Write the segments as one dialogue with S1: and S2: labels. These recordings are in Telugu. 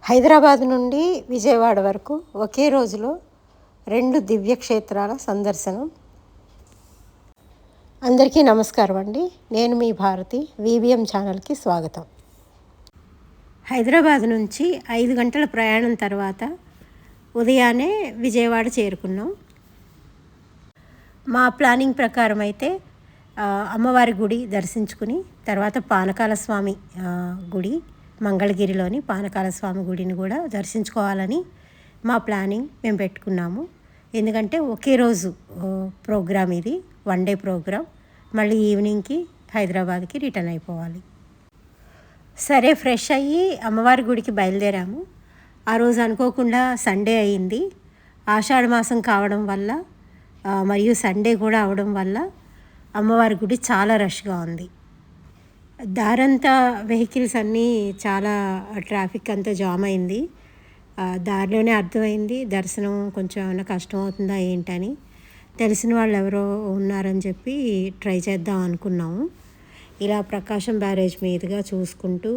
S1: హైదరాబాద్ నుండి విజయవాడ వరకు ఒకే రోజులో 2 దివ్యక్షేత్రాల సందర్శనం. అందరికీ నమస్కారం అండి. నేను మీ భారతి. VBM ఛానల్కి స్వాగతం. హైదరాబాద్ నుంచి 5 గంటల ప్రయాణం తర్వాత ఉదయాన్నే విజయవాడ చేరుకున్నాం. మా ప్లానింగ్ ప్రకారం అయితే అమ్మవారి గుడి దర్శించుకుని తర్వాత పానకాల స్వామి గుడి, మంగళగిరిలోని పానకాల స్వామి గుడిని కూడా దర్శించుకోవాలని మా ప్లానింగ్ మేము పెట్టుకున్నాము. ఎందుకంటే ఒకే రోజు ప్రోగ్రామ్, ఇది 1 డే ప్రోగ్రామ్. మళ్ళీ ఈవినింగ్కి హైదరాబాద్కి రిటర్న్ అయిపోవాలి. సరే, ఫ్రెష్ అయ్యి అమ్మవారి గుడికి బయలుదేరాము. ఆ రోజు అనుకోకుండా సండే అయింది. ఆషాఢ మాసం కావడం వల్ల మరియు సండే కూడా అవడం వల్ల అమ్మవారి గుడి చాలా రష్గా ఉంది. దారంతా వెహికల్స్ అన్నీ, చాలా ట్రాఫిక్ అంతా జామ్ అయింది. దారిలోనే అర్థమైంది దర్శనం కొంచెం ఏమైనా కష్టం అవుతుందా ఏంటని. తెలిసిన వాళ్ళు ఎవరో ఉన్నారని చెప్పి ట్రై చేద్దాం అనుకున్నాము. ఇలా ప్రకాశం బ్యారేజ్ మీదుగా చూసుకుంటూ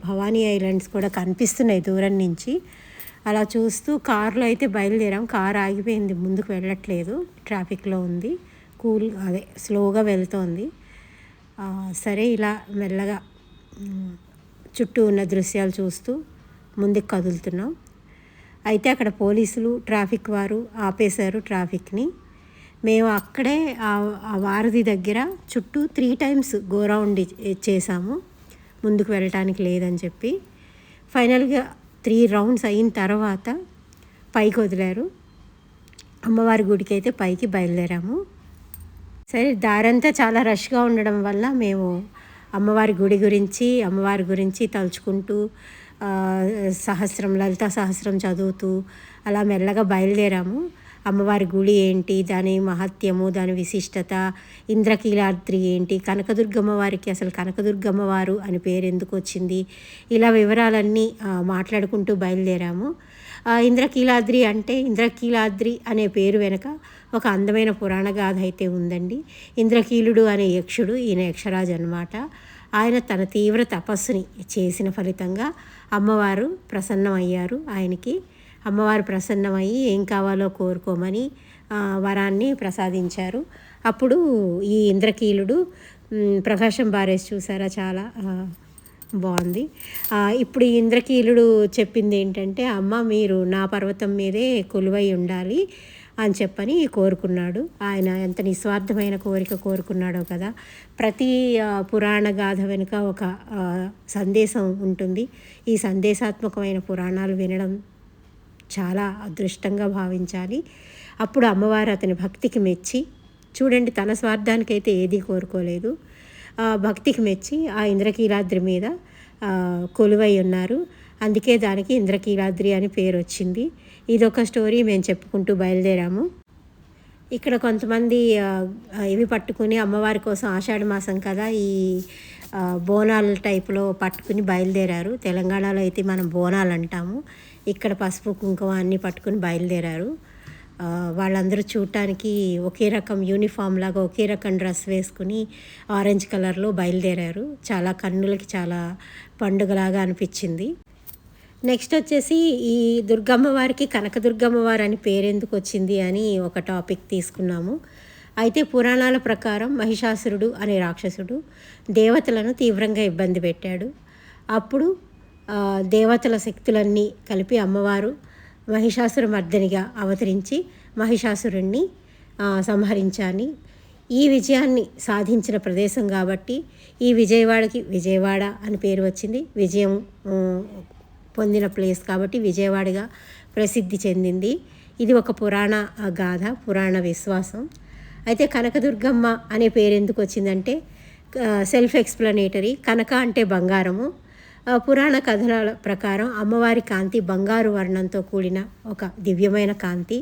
S1: భవానీ ఐలాండ్స్ కూడా కనిపిస్తున్నాయి దూరం నుంచి. అలా చూస్తూ కారులో అయితే బయలుదేరాం. కారు ఆగిపోయింది, ముందుకు వెళ్ళట్లేదు, ట్రాఫిక్లో ఉంది, స్లోగా వెళ్తోంది. సరే, ఇలా మెల్లగా చుట్టూ ఉన్న దృశ్యాలు చూస్తూ ముందుకు కదులుతున్నాం. అయితే అక్కడ పోలీసులు, ట్రాఫిక్ వారు ఆపేశారు ట్రాఫిక్ని. మేము అక్కడే ఆ వారధి దగ్గర చుట్టూ 3 times గో రౌండ్ చేసాము, ముందుకు వెళ్ళటానికి లేదని చెప్పి. ఫైనల్గా 3 rounds అయిన తర్వాత పైకి వదిలారు. అమ్మవారి గుడికి అయితే పైకి బయలుదేరాము. సరే, దారంతా చాలా రష్గా ఉండడం వల్ల మేము అమ్మవారి గుడి గురించి, అమ్మవారి గురించి తలుచుకుంటూ లలితా సహస్రం చదువుతూ అలా మెల్లగా బయలుదేరాము. అమ్మవారి గుడి ఏంటి, దాని మహత్యము, దాని విశిష్టత, ఇంద్రకీలాద్రి ఏంటి, కనకదుర్గమ్మ వారికి అసలు కనకదుర్గమ్మ వారు అని పేరు ఎందుకు వచ్చింది, ఇలా వివరాలన్నీ మాట్లాడుకుంటూ బయలుదేరాము. ఇంద్రకీలాద్రి అంటే, ఇంద్రకీలాద్రి అనే పేరు వెనుక ఒక అందమైన పురాణ గాథ అయితే ఉందండి. ఇంద్రకీలుడు అనే యక్షుడు, ఈయన యక్షరాజు అన్నమాట. ఆయన తన తీవ్ర తపస్సుని చేసిన ఫలితంగా అమ్మవారు ప్రసన్నమయ్యారు. ఆయనకి అమ్మవారు ప్రసన్నమయ్యి ఏం కావాలో కోరుకోమని వరాన్ని ప్రసాదించారు. అప్పుడు ఈ ఇంద్రకీలుడు, ప్రకాశం బ్యారేజ్ చూసారా, చాలా బాగుంది. ఇప్పుడు ఈ ఇంద్రకీలుడు చెప్పింది ఏంటంటే, అమ్మ మీరు నా పర్వతం మీదే కొలువై ఉండాలి అని చెప్పని కోరుకున్నాడు. ఆయన ఎంత నిస్వార్థమైన కోరిక కోరుకున్నాడో కదా. ప్రతి పురాణ గాథ వెనుక ఒక సందేశం ఉంటుంది. ఈ సందేశాత్మకమైన పురాణాలు వినడం చాలా అదృష్టంగా భావించాలి. అప్పుడు అమ్మవారు అతని భక్తికి మెచ్చి, చూడండి, తన స్వార్థానికైతే ఏదీ కోరుకోలేదు, భక్తికి మెచ్చి ఆ ఇంద్రకీలాద్రి మీద కొలువై ఉన్నారు. అందుకే దానికి ఇంద్రకీలాద్రి అని పేరు వచ్చింది. ఇదొక స్టోరీ మేము చెప్పుకుంటూ బయలుదేరాము. ఇక్కడ కొంతమంది ఇవి పట్టుకుని అమ్మవారి కోసం, ఆషాఢ మాసం కదా, ఈ బోనాల టైపులో పట్టుకుని బయలుదేరారు. తెలంగాణలో అయితే మనం బోనాలు అంటాము, ఇక్కడ పసుపు కుంకుమ అన్నీ పట్టుకుని బయలుదేరారు. వాళ్ళందరూ చూడటానికి ఒకే రకం యూనిఫామ్ లాగా ఒకే రకం డ్రెస్ వేసుకుని ఆరెంజ్ కలర్లో బయలుదేరారు. చాలా కన్నులకి చాలా పండుగలాగా అనిపించింది. నెక్స్ట్ వచ్చేసి ఈ దుర్గమ్మ వారికి కనకదుర్గమ్మ వారు అని పేరెందుకు వచ్చింది అని ఒక టాపిక్ తీసుకున్నాము. అయితే పురాణాల ప్రకారం మహిషాసురుడు అనే రాక్షసుడు దేవతలను తీవ్రంగా ఇబ్బంది పెట్టాడు. అప్పుడు దేవతల శక్తులన్నీ కలిపి అమ్మవారు మహిషాసుర మర్దనిగా అవతరించి మహిషాసురుణ్ణి సంహరించాని. ఈ విజయాన్ని సాధించిన ప్రదేశం కాబట్టి ఈ విజయవాడకి విజయవాడ అని పేరు వచ్చింది. విజయం పొందిన ప్లేస్ కాబట్టి విజయవాడగా ప్రసిద్ధి చెందింది. ఇది ఒక పురాణ గాథ, పురాణ విశ్వాసం. అయితే కనకదుర్గమ్మ అనే పేరు ఎందుకు వచ్చిందంటే సెల్ఫ్ ఎక్స్ప్లనేటరీ. కనక అంటే బంగారము. పురాణ కథనాల ప్రకారం అమ్మవారి కాంతి బంగారు వర్ణంతో కూడిన ఒక దివ్యమైన కాంతి.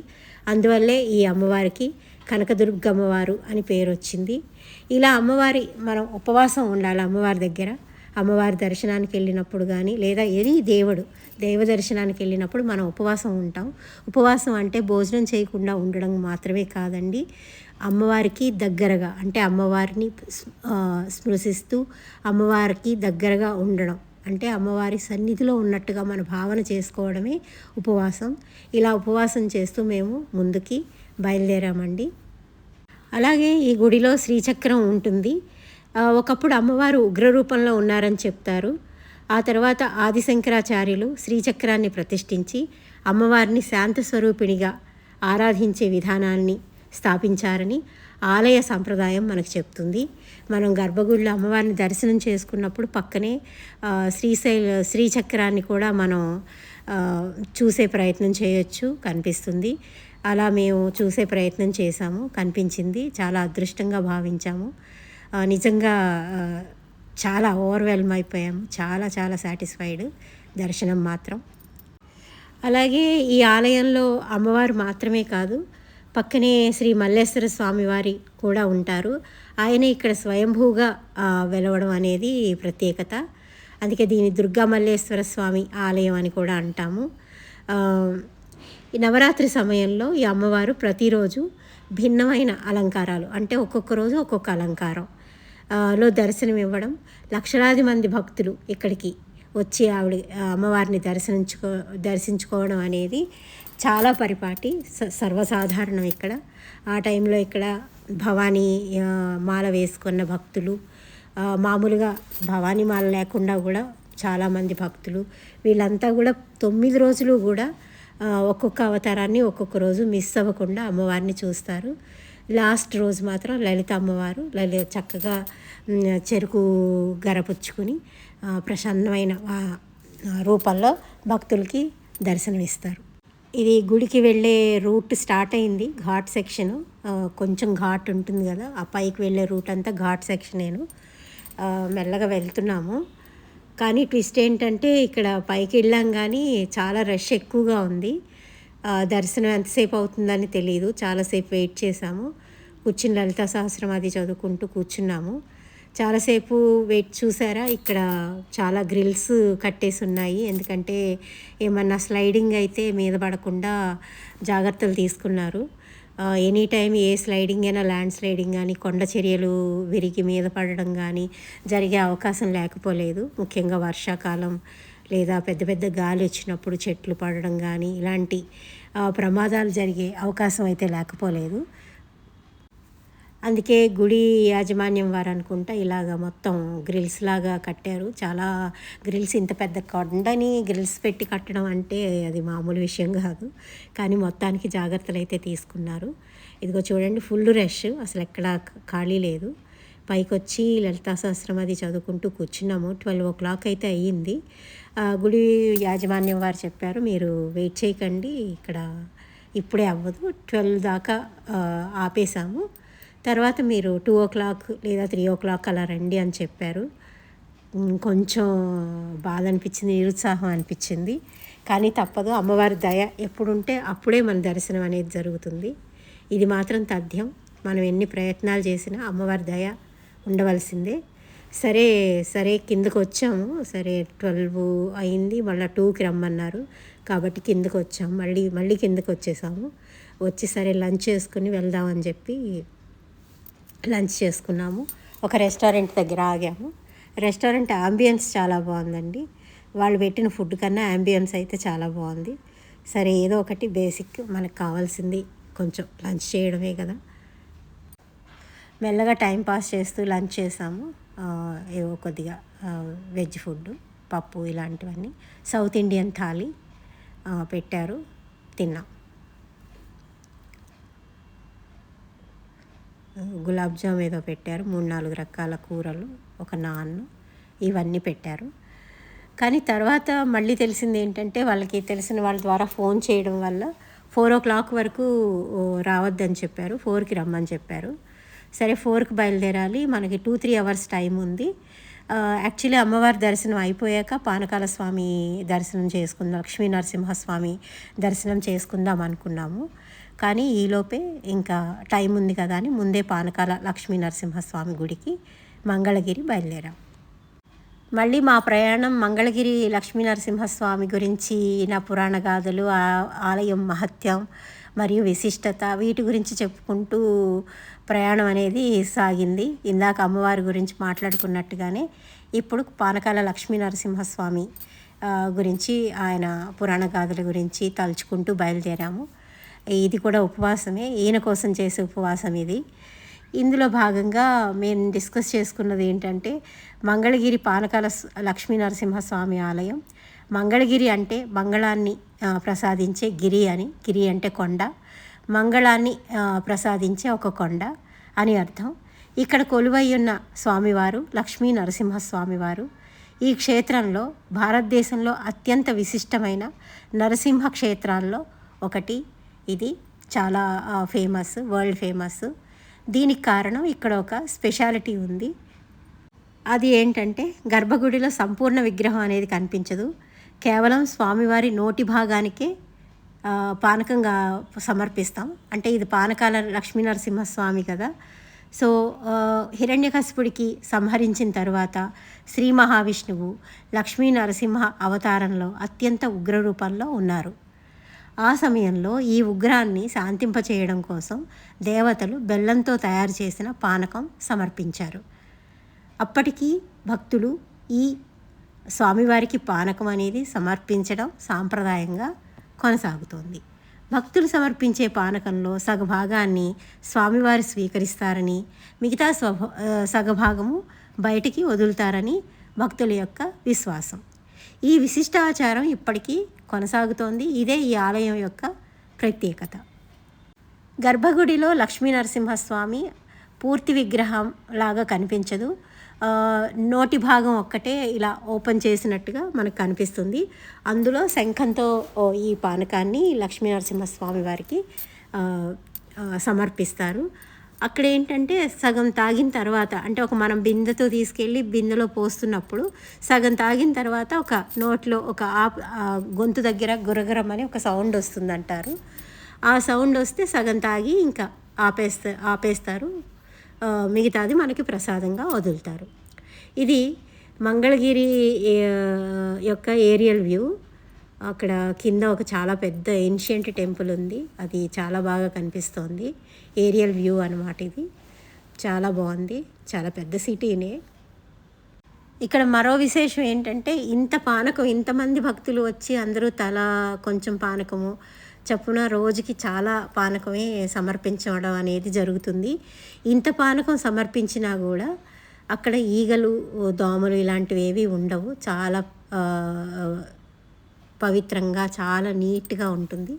S1: అందువల్లే ఈ అమ్మవారికి కనకదుర్గమ్మ వారు అని పేరు వచ్చింది. ఇలా మనం ఉపవాసం ఉండాలి అమ్మవారి దగ్గర. అమ్మవారి దర్శనానికి వెళ్ళినప్పుడు కానీ, లేదా దైవ దర్శనానికి వెళ్ళినప్పుడు మనం ఉపవాసం ఉంటాం. ఉపవాసం అంటే భోజనం చేయకుండా ఉండడం మాత్రమే కాదండి, అమ్మవారికి దగ్గరగా, అంటే అమ్మవారిని స్పృశిస్తూ అమ్మవారికి దగ్గరగా ఉండడం, అంటే అమ్మవారి సన్నిధిలో ఉన్నట్టుగా మన భావన చేసుకోవడమే ఉపవాసం. ఇలా ఉపవాసం చేస్తూ మేము ముందుకి బయలుదేరామండి. అలాగే ఈ గుడిలో శ్రీచక్రం ఉంటుంది. ఒకప్పుడు అమ్మవారు ఉగ్ర రూపంలో ఉన్నారని చెప్తారు. ఆ తర్వాత ఆదిశంకరాచార్యులు శ్రీచక్రాన్ని ప్రతిష్ఠించి అమ్మవారిని శాంత స్వరూపిణిగా ఆరాధించే విధానాన్ని స్థాపించారని ఆలయ సంప్రదాయం మనకు చెప్తుంది. మనం గర్భగుడిలో అమ్మవారిని దర్శనం చేసుకున్నప్పుడు పక్కనే శ్రీచక్రాన్ని కూడా మనం చూసే ప్రయత్నం చేయొచ్చు, కనిపిస్తుంది. అలా మేము చూసే ప్రయత్నం చేశాము, కనిపించింది. చాలా అదృష్టంగా భావించాము. నిజంగా చాలా ఓవర్వెల్మ్ అయిపోయాము. చాలా చాలా సాటిస్ఫైడ్ దర్శనం మాత్రం. అలాగే ఈ ఆలయంలో అమ్మవారు మాత్రమే కాదు, పక్కనే శ్రీ మల్లేశ్వర స్వామివారి కూడా ఉంటారు. ఆయన ఇక్కడ స్వయంభూగా వెలవడం అనేది ప్రత్యేకత. అందుకే దీన్ని దుర్గా మల్లేశ్వర స్వామి ఆలయం అని కూడా అంటాము. ఈ నవరాత్రి సమయంలో ఈ అమ్మవారు ప్రతిరోజు భిన్నమైన అలంకారాలు, అంటే ఒక్కొక్క రోజు ఒక్కొక్క అలంకారం లో దర్శనం ఇవ్వడం, లక్షలాది మంది భక్తులు ఇక్కడికి వచ్చి అమ్మవారిని దర్శించుకోవడం అనేది చాలా పరిపాటి, సర్వసాధారణం ఇక్కడ. ఆ టైంలో ఇక్కడ భవానీ మాల వేసుకున్న భక్తులు, మామూలుగా భవానీ మాల లేకుండా కూడా చాలామంది భక్తులు, వీళ్ళంతా కూడా 9 రోజులు కూడా ఒక్కొక్క అవతారాన్ని ఒక్కొక్క రోజు మిస్ అవ్వకుండా అమ్మవారిని చూస్తారు. లాస్ట్ రోజు మాత్రం లలిత అమ్మవారు చక్కగా చెరుకు గరపుచ్చుకుని ప్రసన్నమైన రూపంలో భక్తులకి దర్శనమిస్తారు. ఇది గుడికి వెళ్ళే రూట్ స్టార్ట్ అయింది. ఘాట్ సెక్షను, కొంచెం ఘాట్ ఉంటుంది కదా, ఆ పైకి వెళ్ళే రూట్ అంతా ఘాట్ సెక్షనేను. మెల్లగా వెళ్తున్నాము. కానీ ట్విస్ట్ ఏంటంటే ఇక్కడ పైకి వెళ్ళాం కానీ చాలా రష్ ఎక్కువగా ఉంది. దర్శనం ఎంతసేపు అవుతుందని తెలియదు. చాలాసేపు వెయిట్ చేసాము. కూర్చుని లలితా సహస్రం అది చదువుకుంటూ కూర్చున్నాము. చాలాసేపు వెయిట్ చూసారా, ఇక్కడ చాలా గ్రిల్స్ కట్టేసి ఉన్నాయి. ఎందుకంటే ఏమన్నా స్లైడింగ్ అయితే మీద పడకుండా జాగ్రత్తలు తీసుకున్నారు. ఎనీ టైం ఏ స్లైడింగ్ అయినా, ల్యాండ్ స్లైడింగ్ కానీ, కొండ చర్యలు విరిగి మీద పడడం కానీ జరిగే అవకాశం లేకపోలేదు. ముఖ్యంగా వర్షాకాలం లేదా పెద్ద పెద్ద గాలి వచ్చినప్పుడు చెట్లు పడడం కానీ ఇలాంటి ప్రమాదాలు జరిగే అవకాశం అయితే లేకపోలేదు. అందుకే గుడి యాజమాన్యం వారు అనుకుంటా ఇలాగ మొత్తం గ్రిల్స్ లాగా కట్టారు. చాలా గ్రిల్స్, ఇంత పెద్ద కొండని గ్రిల్స్ పెట్టి కట్టడం అంటే అది మామూలు విషయం కాదు. కానీ మొత్తానికి జాగ్రత్తలు అయితే తీసుకున్నారు. ఇదిగో చూడండి, ఫుల్ రష్, అసలు ఎక్కడ ఖాళీ లేదు. పైకి వచ్చి లలితా సహస్రం అది చదువుకుంటూ కూర్చున్నాము. 12 o'clock అయితే అయ్యింది. గుడి యాజమాన్యం వారు చెప్పారు, మీరు వెయిట్ చేయకండి, ఇక్కడ ఇప్పుడే అవ్వదు, 12 దాకా ఆపేసాము, తర్వాత మీరు 2 o'clock లేదా 3 o'clock అలా రండి అని చెప్పారు. కొంచెం బాధ అనిపించింది, నిరుత్సాహం అనిపించింది. కానీ తప్పదు, అమ్మవారి దయ ఎప్పుడుంటే అప్పుడే మన దర్శనం అనేది జరుగుతుంది. ఇది మాత్రం తథ్యం. మనం ఎన్ని ప్రయత్నాలు చేసినా అమ్మవారి దయ ఉండవలసిందే. సరే కిందకు వచ్చాము. సరే 12 అయింది, మళ్ళీ 2కి రమ్మన్నారు కాబట్టి కిందకు వచ్చాము. మళ్ళీ కిందకు వచ్చేసాము. వచ్చి సరే లంచ్ చేసుకుని వెళ్దామని చెప్పి లంచ్ చేసుకున్నాము. ఒక రెస్టారెంట్ దగ్గర ఆగాము. రెస్టారెంట్ యాంబియన్స్ చాలా బాగుందండి. వాళ్ళు పెట్టిన ఫుడ్ కన్నా యాంబియన్స్ అయితే చాలా బాగుంది. సరే ఏదో ఒకటి బేసిక్ మనకు కావాల్సింది కొంచెం లంచ్ చేయడమే కదా. మెల్లగా టైం పాస్ చేస్తూ లంచ్ చేసాము. ఏవో కొద్దిగా వెజ్ ఫుడ్, పప్పు ఇలాంటివన్నీ, సౌత్ ఇండియన్ థాలీ పెట్టారు, తిన్నాం. గులాబ్ జామ్ ఏదో పెట్టారు, 3-4 రకాల కూరలు, ఒక నాన్, ఇవన్నీ పెట్టారు. కానీ తర్వాత మళ్ళీ తెలిసింది ఏంటంటే, వాళ్ళకి తెలిసిన వాళ్ళ ద్వారా ఫోన్ చేయడం వల్ల 4 o'clock వరకు రావద్దని చెప్పారు, 4కి రమ్మని చెప్పారు. సరే 4కి బయలుదేరాలి, మనకి 2-3 hours టైం ఉంది. యాక్చువల్లీ అమ్మవారి దర్శనం అయిపోయాక పానకాల స్వామి దర్శనం చేసుకుందాం, లక్ష్మీ నరసింహస్వామి దర్శనం చేసుకుందాం అనుకున్నాము. కానీ ఈలోపే ఇంకా టైం ఉంది కదా అని ముందే పానకాల లక్ష్మీ నరసింహస్వామి గుడికి మంగళగిరి బయలుదేరాం. మళ్ళీ మా ప్రయాణం మంగళగిరి లక్ష్మీ నరసింహస్వామి గురించి నా పురాణ గాథలు, ఆలయం మహత్యం మరియు విశిష్టత, వీటి గురించి చెప్పుకుంటూ ప్రయాణం అనేది సాగింది. ఇందాక అమ్మవారి గురించి మాట్లాడుకున్నట్టుగానే ఇప్పుడు పానకాల లక్ష్మీ నరసింహస్వామి గురించి, ఆయన పురాణ గాథల గురించి తలుచుకుంటూ బయలుదేరాము. ఇది కూడా ఉపవాసమే, ఈయన కోసం చేసే ఉపవాసం ఇది. ఇందులో భాగంగా మేము డిస్కస్ చేసుకున్నది ఏంటంటే, మంగళగిరి పానకాల లక్ష్మీ నరసింహస్వామి ఆలయం. మంగళగిరి అంటే మంగళాన్ని ప్రసాదించే గిరి అని, గిరి అంటే కొండ, మంగళాన్ని ప్రసాదించే ఒక కొండ అని అర్థం. ఇక్కడ కొలువై ఉన్న స్వామివారు లక్ష్మీ నరసింహస్వామివారు. ఈ క్షేత్రంలో భారతదేశంలో అత్యంత విశిష్టమైన నరసింహ క్షేత్రాల్లో ఒకటి. ఇది చాలా ఫేమస్, వరల్డ్ ఫేమస్. దీనికి కారణం ఇక్కడ ఒక స్పెషాలిటీ ఉంది. అది ఏంటంటే, గర్భగుడిలో సంపూర్ణ విగ్రహం అనేది కనిపించదు. కేవలం స్వామివారి నోటి భాగానికే పానకంగా సమర్పిస్తాం. అంటే ఇది పానకాల లక్ష్మీ నరసింహస్వామి కదా. సో హిరణ్యకశిపుడికి సంహరించిన తర్వాత శ్రీ మహావిష్ణువు లక్ష్మీ నరసింహ అవతారంలో అత్యంత ఉగ్ర రూపంలో ఉన్నారు. ఆ సమయంలో ఈ ఉగ్రాన్ని శాంతింపచేయడం కోసం దేవతలు బెల్లంతో తయారు చేసిన పానకం సమర్పించారు. అప్పటికీ భక్తులు ఈ స్వామివారికి పానకం అనేది సమర్పించడం సాంప్రదాయంగా కొనసాగుతోంది. భక్తులు సమర్పించే పానకంలో సగభాగాన్ని స్వామివారు స్వీకరిస్తారని, మిగతా సగభాగము బయటికి వదులుతారని భక్తుల యొక్క విశ్వాసం. ఈ విశిష్ట ఆచారం ఇప్పటికీ కొనసాగుతోంది. ఇదే ఈ ఆలయం యొక్క ప్రత్యేకత. గర్భగుడిలో లక్ష్మీ నరసింహస్వామి పూర్తి విగ్రహం లాగా కనిపించదు. నోటి భాగం ఒక్కటే ఇలా ఓపెన్ చేసినట్టుగా మనకు కనిపిస్తుంది. అందులో శంఖంతో ఈ పానకాన్ని లక్ష్మీ నరసింహస్వామి వారికి సమర్పిస్తారు. అక్కడ ఏంటంటే, సగం తాగిన తర్వాత, అంటే మనం బిందెతో తీసుకెళ్ళి బిందెలో పోస్తున్నప్పుడు సగం తాగిన తర్వాత ఒక నోట్లో ఒక గొంతు దగ్గర గురగరం అని ఒక సౌండ్ వస్తుందంటారు. ఆ సౌండ్ వస్తే సగం తాగి ఇంకా ఆపేస్తారు. మిగతాది మనకి ప్రసాదంగా వదులుతారు. ఇది మంగళగిరి యొక్క ఏరియల్ వ్యూ. అక్కడ కింద ఒక చాలా పెద్ద ఏన్షియంట్ టెంపుల్ ఉంది. అది చాలా బాగా కనిపిస్తోంది. ఏరియల్ వ్యూ అన్నమాట ఇది. చాలా బాగుంది. చాలా పెద్ద సిటీనే. ఇక్కడ మరో విశేషం ఏంటంటే, ఇంత పానకం, ఇంతమంది భక్తులు వచ్చి అందరూ తల కొంచెం పానకము చప్పున రోజుకి చాలా పానకమే సమర్పించడం అనేది జరుగుతుంది. ఇంత పానకం సమర్పించినా కూడా అక్కడ ఈగలు, దోమలు ఇలాంటివి ఏవి ఉండవు. చాలా పవిత్రంగా, చాలా నీట్గా ఉంటుంది.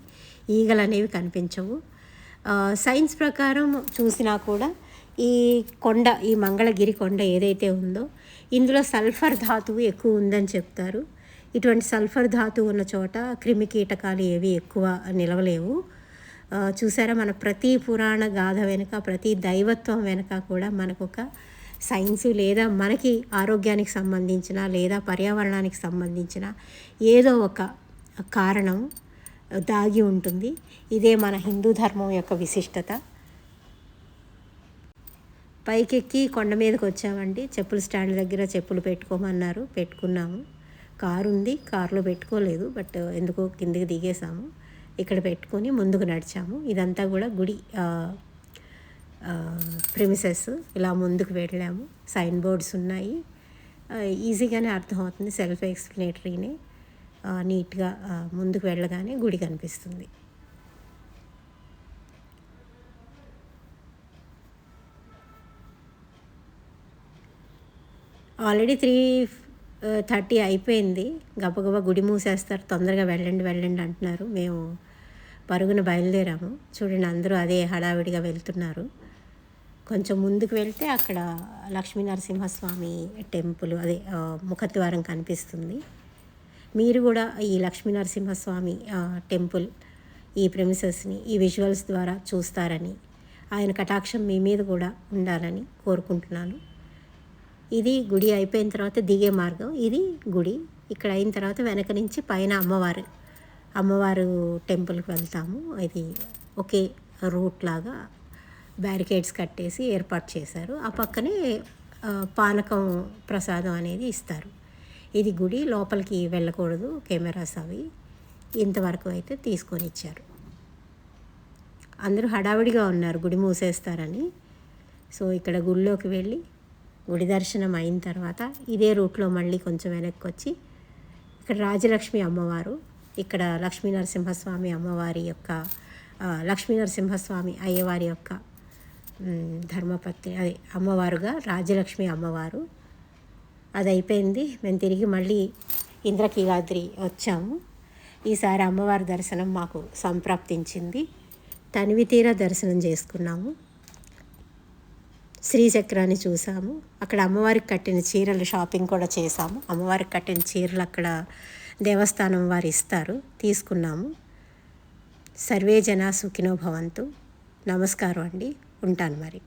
S1: ఈగలు అనేవి కనిపించవు. సైన్స్ ప్రకారం చూసినా కూడా ఈ కొండ, ఈ మంగళగిరి కొండ ఏదైతే ఉందో, ఇందులో సల్ఫర్ ధాతువు ఎక్కువ ఉందని చెప్తారు. ఇటువంటి సల్ఫర్ ధాతువు ఉన్న చోట క్రిమి కీటకాలు ఏవి ఎక్కువ నిలవలేవు. చూసారా, మన ప్రతి పురాణ గాథ వెనుక, ప్రతి దైవత్వం వెనుక కూడా మనకొక సైన్సు, లేదా మనకి ఆరోగ్యానికి సంబంధించిన, లేదా పర్యావరణానికి సంబంధించిన ఏదో ఒక కారణం దాగి ఉంటుంది. ఇదే మన హిందూ ధర్మం యొక్క విశిష్టత. పైకెక్కి కొండ మీదకి వచ్చామండి. చెప్పుల స్టాండ్ దగ్గర చెప్పులు పెట్టుకోమన్నారు, పెట్టుకున్నాము. కారు ఉంది, కారులో పెట్టుకోలేదు, బట్ ఎందుకో కిందకి దిగేసాము. ఇక్కడ పెట్టుకొని ముందుకు నడిచాము. ఇదంతా కూడా గుడి ప్రిమిసెస్. ఇలా ముందుకు వెళ్ళాము. సైన్ బోర్డ్స్ ఉన్నాయి, ఈజీగానే అర్థమవుతుంది, సెల్ఫ్ ఎక్స్ప్లెనేటరీనే. నీట్గా ముందుకు వెళ్ళగానే గుడి కనిపిస్తుంది. ఆల్రెడీ 3:30 అయిపోయింది. గబగబా గుడి మూసేస్తారు, తొందరగా వెళ్ళండి అంటున్నారు. మేము పరుగున బయలుదేరాము. చూడండి, అందరూ అదే హడావిడిగా వెళ్తున్నారు. కొంచెం ముందుకు వెళ్తే అక్కడ లక్ష్మీ నరసింహస్వామి టెంపుల్, అదే ముఖద్వారం కనిపిస్తుంది. మీరు కూడా ఈ లక్ష్మీ నరసింహస్వామి టెంపుల్, ఈ ప్రెమిసెస్ని ఈ విజువల్స్ ద్వారా చూస్తారని, ఆయన కటాక్షం మీ మీద కూడా ఉండాలని కోరుకుంటున్నాను. ఇది గుడి అయిపోయిన తర్వాత దిగే మార్గం. ఇది గుడి. ఇక్కడ అయిన తర్వాత వెనక నుంచి పైన అమ్మవారు టెంపుల్కి వెళ్తాము. ఇది ఒకే రూట్ లాగా బ్యారికేడ్స్ కట్టేసి ఏర్పాటు చేశారు. ఆ పక్కనే పానకం ప్రసాదం అనేది ఇస్తారు. ఇది గుడి, లోపలికి వెళ్ళకూడదు, కెమెరాస్ అవి ఇంతవరకు అయితే తీసుకొని ఇచ్చారు. అందరూ హడావిడిగా ఉన్నారు గుడి మూసేస్తారని. సో ఇక్కడ గుడిలోకి వెళ్ళి గుడి దర్శనం అయిన తర్వాత ఇదే రూట్లో మళ్ళీ కొంచెం వెనక్కి వచ్చి ఇక్కడ రాజలక్ష్మి అమ్మవారు, ఇక్కడ లక్ష్మీ నరసింహస్వామి అమ్మవారి యొక్క లక్ష్మీ నరసింహస్వామి అయ్యవారి యొక్క ధర్మపత్ని, అదే అమ్మవారుగా రాజలక్ష్మి అమ్మవారు. అది అయిపోయింది. మేము తిరిగి మళ్ళీ ఇంద్రకీలాద్రి వచ్చాము. ఈసారి అమ్మవారి దర్శనం మాకు సంప్రాప్తించింది. తనివి తీరా దర్శనం చేసుకున్నాము. శ్రీచక్రాన్ని చూసాము. అక్కడ అమ్మవారికి కట్టిన చీరలు షాపింగ్ కూడా చేసాము. అమ్మవారికి కట్టిన చీరలు అక్కడ దేవస్థానం వారు ఇస్తారు, తీసుకున్నాము. సర్వే జనా సుఖినో భవంతు. నమస్కారం అండి, ఉంటాను మరి.